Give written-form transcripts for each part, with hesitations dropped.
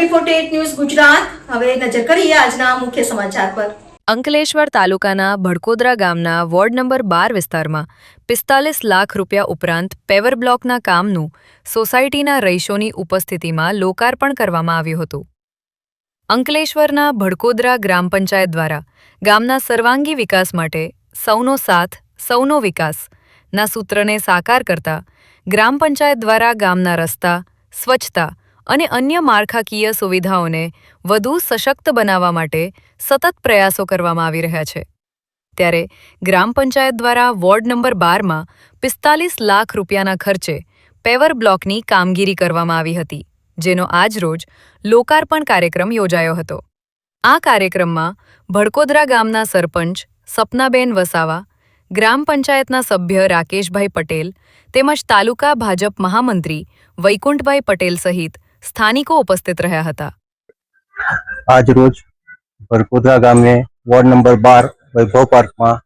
AB48 news Gujarat હવે નજર કરીએ આજના મુખ્ય સમાચાર પર। અંકલેશ્વર તાલુકાના ભડકોદરા ગામના વોર્ડ નંબર 12 વિસ્તારમાં 45 લાખ રૂપિયા ઉપરાંત પેવર બ્લોકના કામનું સોસાયટીના રહીશોની ઉપસ્થિતિમાં લોકાર્પણ કરવામાં આવ્યું હતું। અંકલેશ્વરના ભડકોદરા ગ્રામ પંચાયત દ્વારા ગામના સર્વાંગી વિકાસ માટે સૌનો સાથ સૌનો વિકાસના સૂત્રને સાકાર કરતા ગ્રામ પંચાયત દ્વારા ગામના રસ્તા, સ્વચ્છતા અને અન્ય માળખાકીય સુવિધાઓને વધુ સશક્ત બનાવવા માટે સતત પ્રયાસો કરવામાં આવી રહ્યા છે। ત્યારે ગ્રામ પંચાયત દ્વારા વોર્ડ નંબર 12માં 45 લાખ રૂપિયાના ખર્ચે પેવર બ્લોકની કામગીરી કરવામાં આવી હતી, જેનો આજરોજ લોકાર્પણ કાર્યક્રમ યોજાયો હતો। આ કાર્યક્રમમાં ભડકોદરા ગામના સરપંચ સપનાબેન વસાવા, ગ્રામ પંચાયતના સભ્ય રાકેશભાઈ પટેલ તેમજ તાલુકા ભાજપ મહામંત્રી વૈકુંઠભાઈ પટેલ સહિત સ્થાનિકો ઉપસ્થિત રહ્યા હતા। આજ રોજ ભડકોદરા ગામે વોર્ડ નંબર 12 વૈભવ પાર્કમાં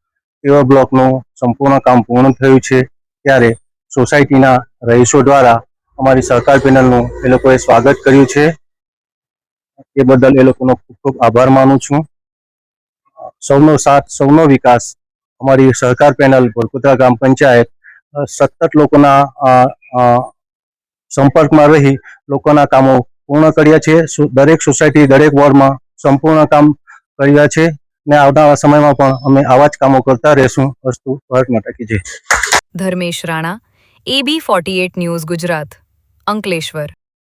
પેવર બ્લોકનું સંપૂર્ણ કામ પૂર્ણ થયું છે। ત્યારે સોસાયટીના રહીશો દ્વારા અમારી સહકાર પેનલનું એ લોકોએ સ્વાગત કર્યું છે। એ બદલ એ લોકોનો ખૂબ ખૂબ આભાર માનું છું। સૌનો સાથ સૌનો વિકાસ અમારી સહકાર પેનલ ભડકોદરા ગ્રામ પંચાયત સતત લોકોના સંપર્કમાં રહી લોકોના કામો પૂર્ણ કર્યા છે। દરેક સોસાયટી દરેક વોર્ડમાં સંપૂર્ણ કામ કર્યા છે ને આવનારા સમયમાં પણ અમે આવા જ કામો કરતા રહેશું। અસ્તુ ભારત માતા કી જય। Dharmesh Rana, AB48 news Gujarat, Ankleshwar.